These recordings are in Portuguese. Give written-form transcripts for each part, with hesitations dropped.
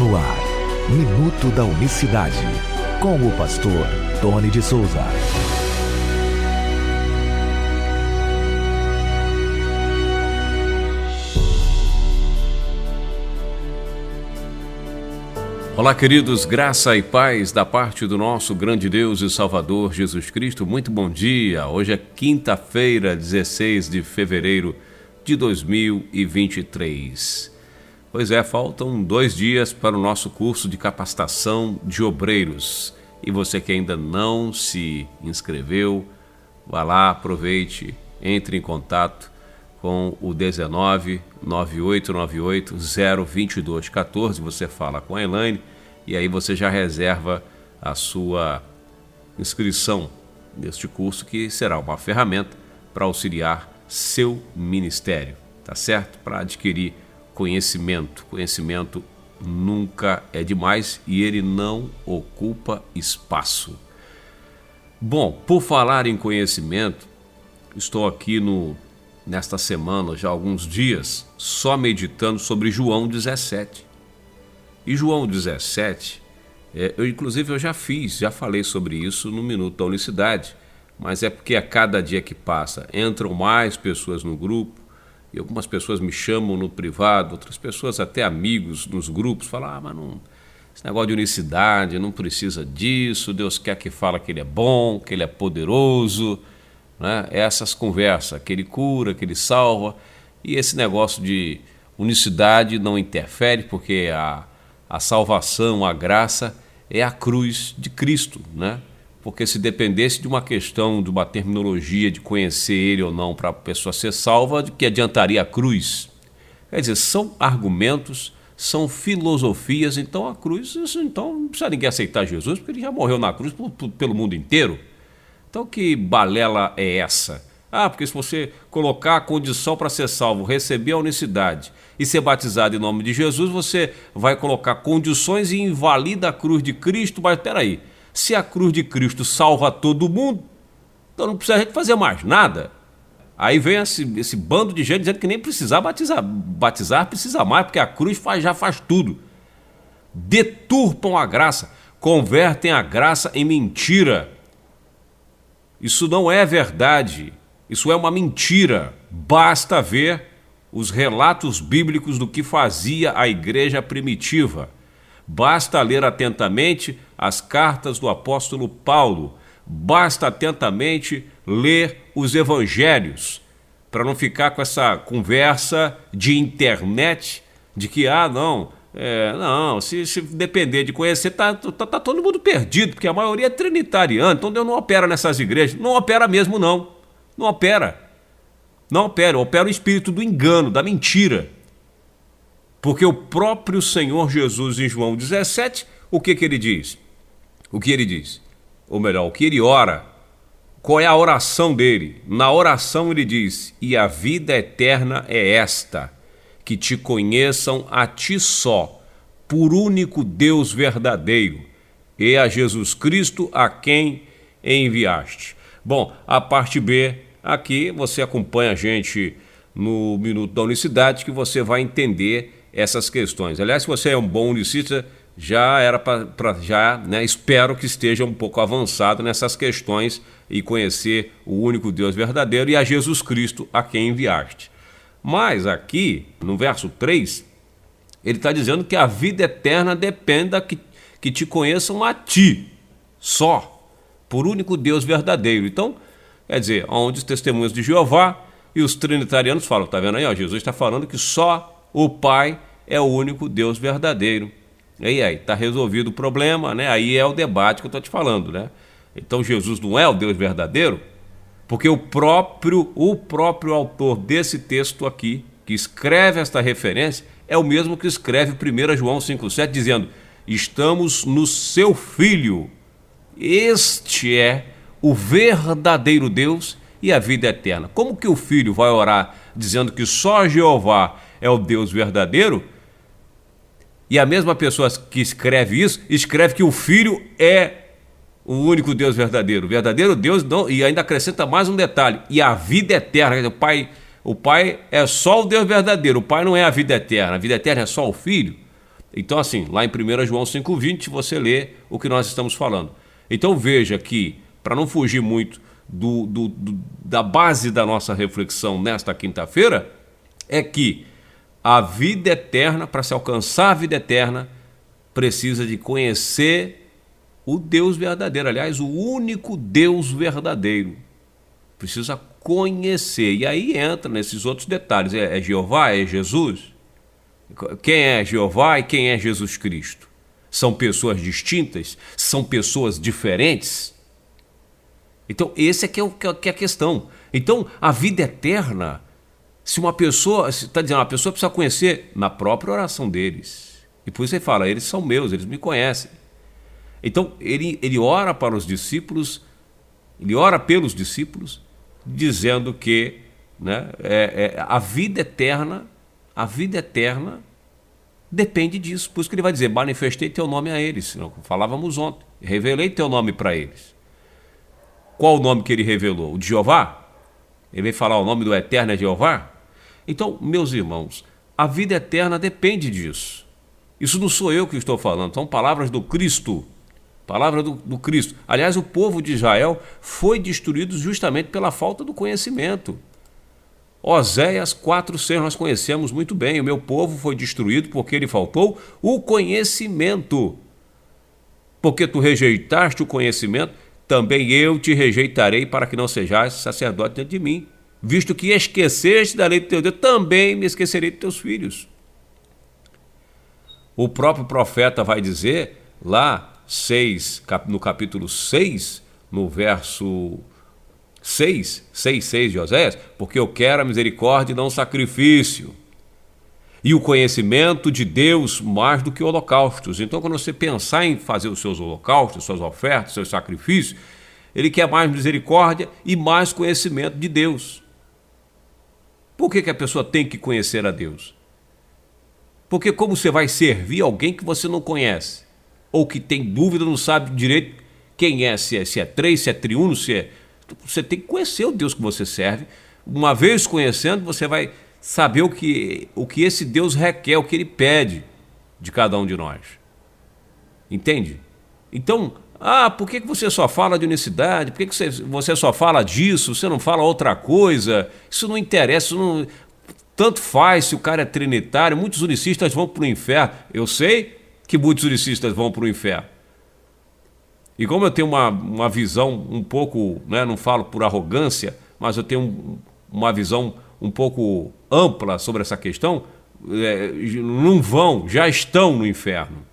No ar, Minuto da Unicidade, com o pastor Tony de Souza. Olá, queridos, graça e paz da parte do nosso grande Deus e Salvador Jesus Cristo. Muito bom dia. Hoje é quinta-feira, 16 de fevereiro de 2023. Pois é, faltam 2 dias para o nosso curso de capacitação de obreiros. E você que ainda não se inscreveu, vá lá, aproveite, entre em contato com o 19 9898 02214. Você fala com a Elaine e aí você já reserva a sua inscrição neste curso, que será uma ferramenta para auxiliar seu ministério, tá certo? Para adquirir conhecimento. Conhecimento nunca é demais e ele não ocupa espaço. Bom, por falar em conhecimento, estou aqui nesta semana, já há alguns dias, só meditando sobre João 17. E João 17, eu já falei sobre isso no Minuto da Unicidade, mas é porque a cada dia que passa entram mais pessoas no grupo, e algumas pessoas me chamam no privado, outras pessoas, até amigos nos grupos, falam, mas não, esse negócio de unicidade, não precisa disso, Deus quer que fala que Ele é bom, que Ele é poderoso, né? Essas conversas, que Ele cura, que Ele salva, e esse negócio de unicidade não interfere, porque a salvação, a graça é a cruz de Cristo, né? Porque se dependesse de uma questão, de uma terminologia, de conhecer Ele ou não para a pessoa ser salva, de que adiantaria a cruz? Quer dizer, são argumentos, são filosofias, então a cruz, então não precisa ninguém aceitar Jesus, porque Ele já morreu na cruz pelo mundo inteiro. Então que balela é essa? Porque se você colocar a condição para ser salvo, receber a unicidade e ser batizado em nome de Jesus, você vai colocar condições e invalida a cruz de Cristo. Mas peraí, se a cruz de Cristo salva todo mundo, então não precisa a gente fazer mais nada. Aí vem esse bando de gente dizendo que nem precisar batizar precisa mais, porque a cruz já faz tudo. Deturpam a graça, convertem a graça em mentira. Isso não é verdade. Isso é uma mentira. Basta ver os relatos bíblicos do que fazia a igreja primitiva. Basta ler atentamente as cartas do apóstolo Paulo. Basta atentamente ler os evangelhos, para não ficar com essa conversa de internet de que, se depender de conhecer, tá todo mundo perdido, porque a maioria é trinitariana, então Deus não opera nessas igrejas. Não opera mesmo, não. Não opera. Opera o espírito do engano, da mentira. Porque o próprio Senhor Jesus, em João 17, o que ele diz? O que ele diz? Ou melhor, o que ele ora? Qual é a oração dele? Na oração ele diz, e a vida eterna é esta, que te conheçam a ti só, por único Deus verdadeiro, e a Jesus Cristo a quem enviaste. Bom, a parte B, aqui você acompanha a gente no Minuto da Unicidade, que você vai entender essas questões. Aliás, se você é um bom unicista, já era espero que esteja um pouco avançado nessas questões e conhecer o único Deus verdadeiro e a Jesus Cristo a quem enviaste. Mas aqui, no verso 3, ele está dizendo que a vida eterna dependa que te conheçam a ti, só, por único Deus verdadeiro. Então, quer dizer, onde os testemunhos de Jeová e os trinitarianos falam, tá vendo aí? Jesus está falando que só o Pai é o único Deus verdadeiro. E aí, está resolvido o problema, né? Aí é o debate que eu estou te falando, né? Então Jesus não é o Deus verdadeiro? Porque o próprio autor desse texto aqui, que escreve esta referência, é o mesmo que escreve 1 João 5,7, dizendo, estamos no seu Filho. Este é o verdadeiro Deus e a vida eterna. Como que o Filho vai orar dizendo que só Jeová é o Deus verdadeiro? E a mesma pessoa que escreve isso, escreve que o Filho é o único Deus verdadeiro. O verdadeiro Deus, não, e ainda acrescenta mais um detalhe, e a vida eterna. O Pai é só o Deus verdadeiro, o Pai não é a vida eterna é só o Filho. Então, assim, lá em 1 João 5,20, você lê o que nós estamos falando. Então, veja que, para não fugir muito da base da nossa reflexão nesta quinta-feira, é que a vida eterna, para se alcançar a vida eterna, precisa de conhecer o Deus verdadeiro. Aliás, o único Deus verdadeiro. Precisa conhecer. E aí entra nesses outros detalhes. É Jeová? É Jesus? Quem é Jeová e quem é Jesus Cristo? São pessoas distintas? São pessoas diferentes? Então, esse é que é a questão. Então, a vida eterna, se uma pessoa, está dizendo, a pessoa precisa conhecer na própria oração deles. E por isso ele fala, eles são meus, eles me conhecem. Então, ele ora para os discípulos, ele ora pelos discípulos, dizendo que, né, a vida eterna depende disso. Por isso que ele vai dizer, manifestei teu nome a eles. Falávamos ontem, revelei teu nome para eles. Qual o nome que ele revelou? O de Jeová? Ele veio falar o nome do eterno é Jeová? Então, meus irmãos, a vida eterna depende disso. Isso não sou eu que estou falando, são palavras do Cristo. Palavra do Cristo. Aliás, o povo de Israel foi destruído justamente pela falta do conhecimento. Oséias 4,6 nós conhecemos muito bem. O meu povo foi destruído porque lhe faltou o conhecimento. Porque tu rejeitaste o conhecimento, também eu te rejeitarei para que não sejais sacerdote diante de mim. Visto que esqueceste da lei do teu Deus, também me esquecerei de teus filhos. O próprio profeta vai dizer lá, no capítulo 6, no verso 6 de Oséias, porque eu quero a misericórdia e não o sacrifício, e o conhecimento de Deus mais do que holocaustos. Então, quando você pensar em fazer os seus holocaustos, suas ofertas, seus sacrifícios, ele quer mais misericórdia e mais conhecimento de Deus. Por que a pessoa tem que conhecer a Deus? Porque como você vai servir alguém que você não conhece, ou que tem dúvida, não sabe direito quem é, se é três, se é triuno, você tem que conhecer o Deus que você serve. Uma vez conhecendo, você vai saber o que esse Deus requer, o que ele pede de cada um de nós. Entende? Então, por que você só fala de unicidade? Por que você só fala disso? Você não fala outra coisa? Isso não interessa, isso não... Tanto faz se o cara é trinitário. Muitos unicistas vão para o inferno. Eu sei que muitos unicistas vão para o inferno. E como eu tenho uma visão um pouco, né, não falo por arrogância, mas eu tenho uma visão um pouco ampla sobre essa questão, já estão no inferno.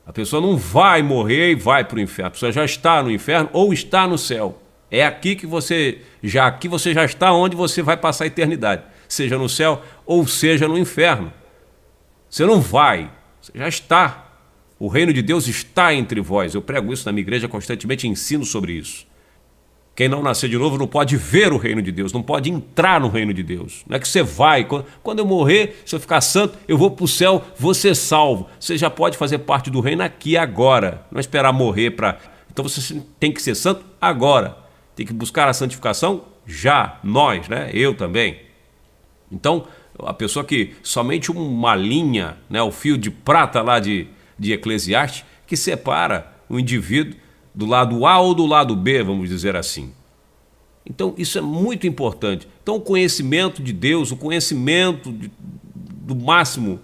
A pessoa não vai morrer e vai para o inferno. A pessoa já está no inferno ou está no céu. É aqui que você já está onde você vai passar a eternidade. Seja no céu ou seja no inferno. Você não vai, você já está. O reino de Deus está entre vós. Eu prego isso na minha igreja constantemente, ensino sobre isso. Quem não nascer de novo não pode ver o reino de Deus, não pode entrar no reino de Deus. Não é que você vai, quando eu morrer, se eu ficar santo, eu vou para o céu, vou ser salvo. Você já pode fazer parte do reino aqui agora, não é esperar morrer para... Então você tem que ser santo agora, tem que buscar a santificação já, nós, né? Eu também. Então, a pessoa que somente uma linha, né, o fio de prata lá de Eclesiastes, que separa o indivíduo do lado A ou do lado B, vamos dizer assim. Então, isso é muito importante. Então, o conhecimento de Deus, o conhecimento do máximo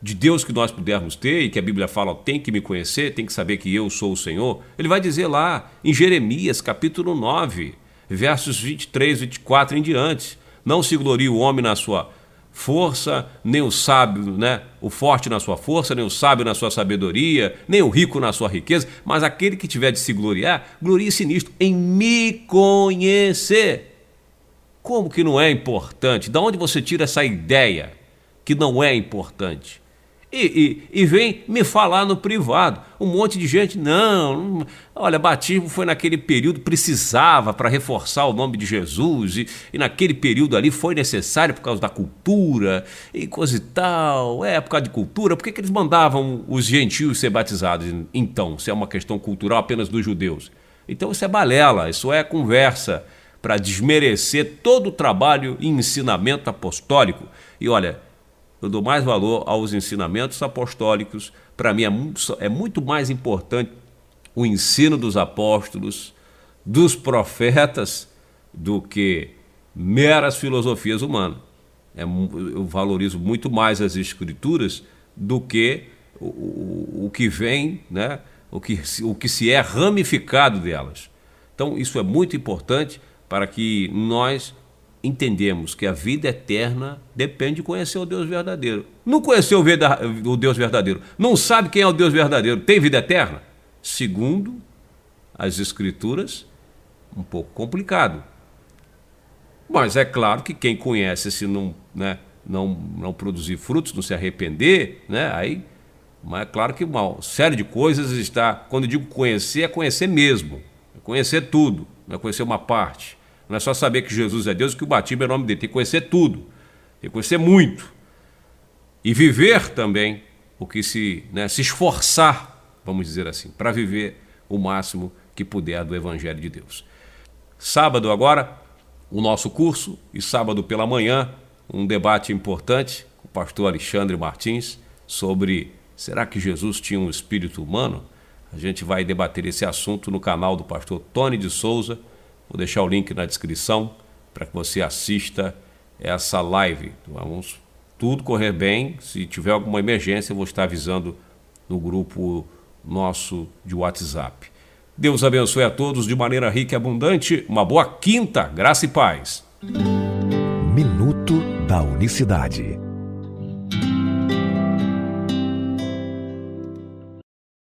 de Deus que nós pudermos ter, e que a Bíblia fala, tem que me conhecer, tem que saber que eu sou o Senhor, ele vai dizer lá em Jeremias, capítulo 9, versos 23, 24 em diante. Não se glorie o homem na sua força, nem o sábio, né, o forte na sua força, nem o sábio na sua sabedoria, nem o rico na sua riqueza, mas aquele que tiver de se gloriar, glorie-se nisto, em me conhecer. Como que não é importante? De onde você tira essa ideia que não é importante? E vem me falar no privado. Um monte de gente, olha, batismo foi naquele período, precisava para reforçar o nome de Jesus, e naquele período ali foi necessário por causa da cultura, e coisa e tal, por causa de cultura. Por que eles mandavam os gentios ser batizados, então, se é uma questão cultural apenas dos judeus? Então isso é balela, isso é conversa para desmerecer todo o trabalho e ensinamento apostólico. E olha, eu dou mais valor aos ensinamentos apostólicos. Para mim é muito mais importante o ensino dos apóstolos, dos profetas, do que meras filosofias humanas. Eu valorizo muito mais as escrituras do que o que vem, né? o que se é ramificado delas. Então isso é muito importante para que nós entendemos que a vida eterna depende de conhecer o Deus verdadeiro. Não conhecer o Deus verdadeiro, não sabe quem é o Deus verdadeiro, tem vida eterna? Segundo as escrituras, um pouco complicado. Mas é claro que quem conhece, se não, né, não produzir frutos, não se arrepender, né, aí, mas é claro que uma série de coisas está. Quando eu digo conhecer, é conhecer mesmo, é conhecer tudo, não é conhecer uma parte. Não é só saber que Jesus é Deus e que o batismo é o nome dele, tem que conhecer tudo, tem que conhecer muito. E viver também o que se esforçar, vamos dizer assim, para viver o máximo que puder do Evangelho de Deus. Sábado agora, o nosso curso, e sábado pela manhã, um debate importante com o pastor Alexandre Martins sobre será que Jesus tinha um espírito humano? A gente vai debater esse assunto no canal do pastor Tony de Souza. Vou deixar o link na descrição para que você assista essa live. Vamos tudo correr bem. Se tiver alguma emergência, eu vou estar avisando no grupo nosso de WhatsApp. Deus abençoe a todos de maneira rica e abundante. Uma boa quinta, graça e paz. Minuto da Unicidade.